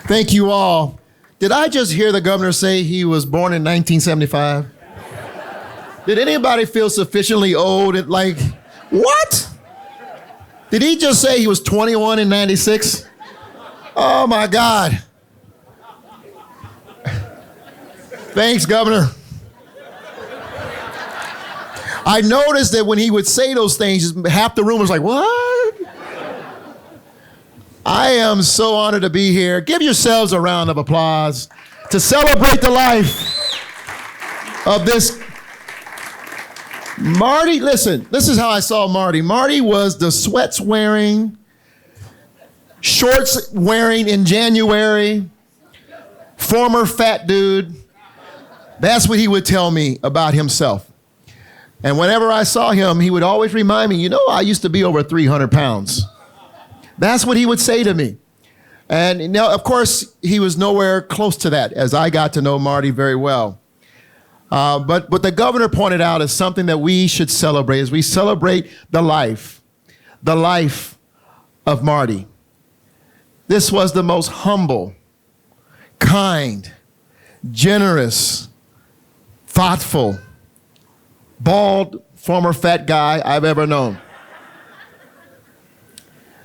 Thank you all. Did I just hear the governor say he was born in 1975? Did anybody feel sufficiently old? What? Did he just say he was 21 in 96? Oh my God. Thanks, Governor. I noticed that when he would say those things, half the room was like, what? I am so honored to be here. Give yourselves a round of applause to celebrate the life of this Marty. Listen, this is how I saw Marty. Marty was the sweats wearing, shorts wearing in January, former fat dude. That's what he would tell me about himself. And whenever I saw him, he would always remind me, I used to be over 300 pounds. That's what he would say to me. And now, of course, he was nowhere close to that as I got to know Marty very well. But what the governor pointed out is something that we should celebrate as we celebrate the life of Marty. This was the most humble, kind, generous, thoughtful, bald, former fat guy I've ever known.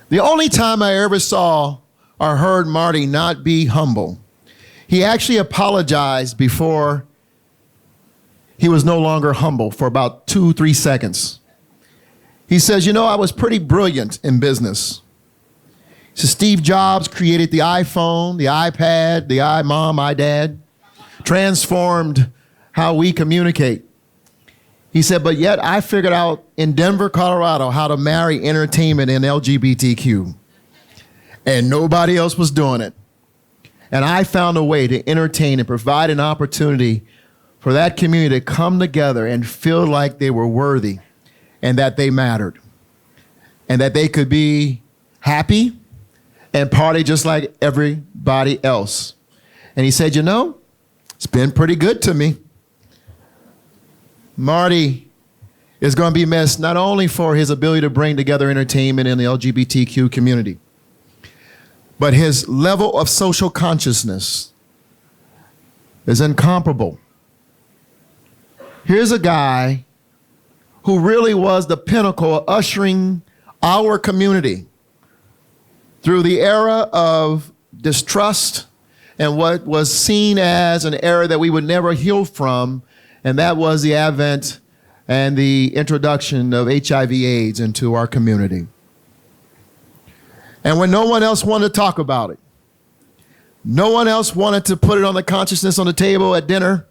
The only time I ever saw or heard Marty not be humble, he actually apologized before he was no longer humble for about 2-3 seconds. He says, I was pretty brilliant in business. He says, Steve Jobs created the iPhone, the iPad, the iMom, iDad, transformed how we communicate. He said, but yet I figured out in Denver, Colorado, how to marry entertainment and LGBTQ. And nobody else was doing it. And I found a way to entertain and provide an opportunity for that community to come together and feel like they were worthy and that they mattered and that they could be happy and party just like everybody else. And he said, it's been pretty good to me. Marty is going to be missed not only for his ability to bring together entertainment in the LGBTQ community, but his level of social consciousness is incomparable. Here's a guy who really was the pinnacle of ushering our community through the era of distrust and what was seen as an era that we would never heal from, and that was the advent and the introduction of HIV/AIDS into our community. And when no one else wanted to talk about it, no one else wanted to put it on the consciousness on the table at dinner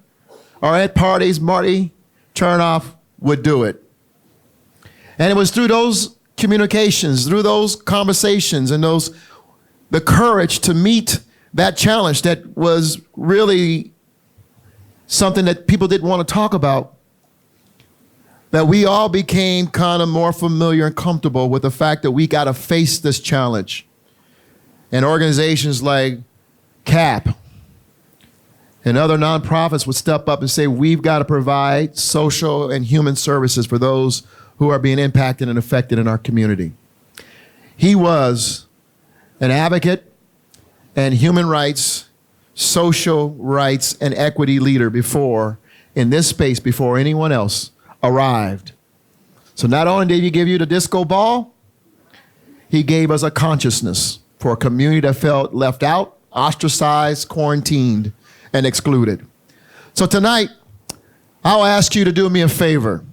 or at parties, Marty Chernoff would do it. And it was through those communications, through those conversations and the courage to meet that challenge that was really something that people didn't want to talk about, that we all became kind of more familiar and comfortable with the fact that we got to face this challenge. And organizations like CAP and other nonprofits would step up and say, we've got to provide social and human services for those who are being impacted and affected in our community. He was an advocate and human rights, social rights, and equity leader in this space before anyone else arrived. So not only did he give you the disco ball, he gave us a consciousness for a community that felt left out, ostracized, quarantined, and excluded. So tonight, I'll ask you to do me a favor.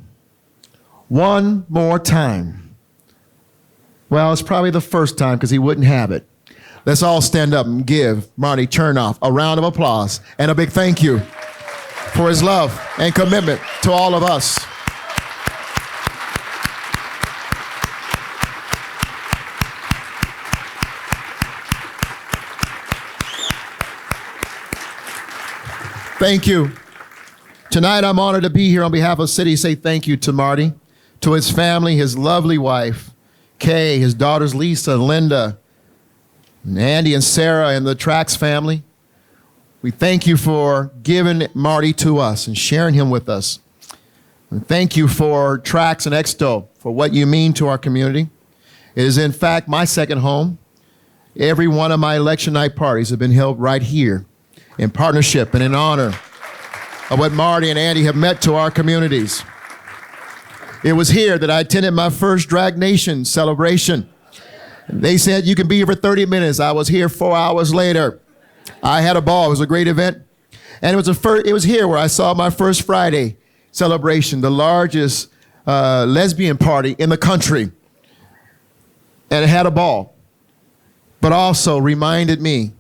One more time. Well, it's probably the first time because he wouldn't have it. Let's all stand up and give Marty Chernoff a round of applause and a big thank you for his love and commitment to all of us. Thank you. Tonight, I'm honored to be here on behalf of the city to say thank you to Marty, to his family, his lovely wife, Kay, his daughters, Lisa, Linda, and Andy and Sarah, and the Trax family. We thank you for giving Marty to us and sharing him with us. And thank you for Trax and Exto for what you mean to our community. It is, in fact, my second home. Every one of my election night parties have been held right here in partnership and in honor of what Marty and Andy have meant to our communities. It was here that I attended my first Drag Nation celebration. They said you can be here for 30 minutes. I was here 4 hours later. I had a ball. It was a great event. And it was here where I saw my first Friday celebration, the largest lesbian party in the country. And it had a ball, but also reminded me,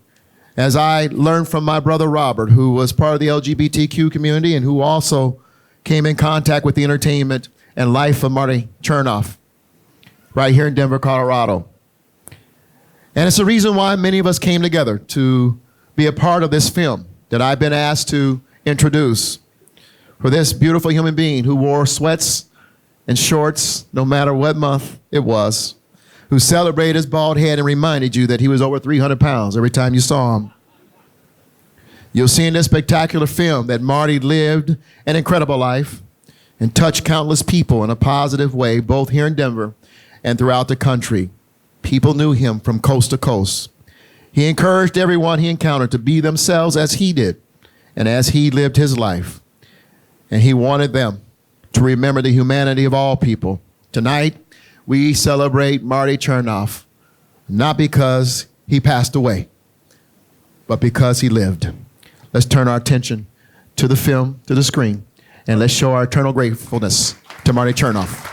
as I learned from my brother Robert, who was part of the LGBTQ community and who also came in contact with the entertainment and life of Marty Chernoff, right here in Denver, Colorado. And it's the reason why many of us came together to be a part of this film that I've been asked to introduce for this beautiful human being who wore sweats and shorts no matter what month it was, who celebrated his bald head and reminded you that he was over 300 pounds every time you saw him. You'll see in this spectacular film that Marty lived an incredible life and touched countless people in a positive way, both here in Denver and throughout the country. People knew him from coast to coast. He encouraged everyone he encountered to be themselves as he did and as he lived his life. And he wanted them to remember the humanity of all people. Tonight, we celebrate Marty Chernoff, not because he passed away, but because he lived. Let's turn our attention to the film, to the screen, and let's show our eternal gratefulness to Marty Chernoff.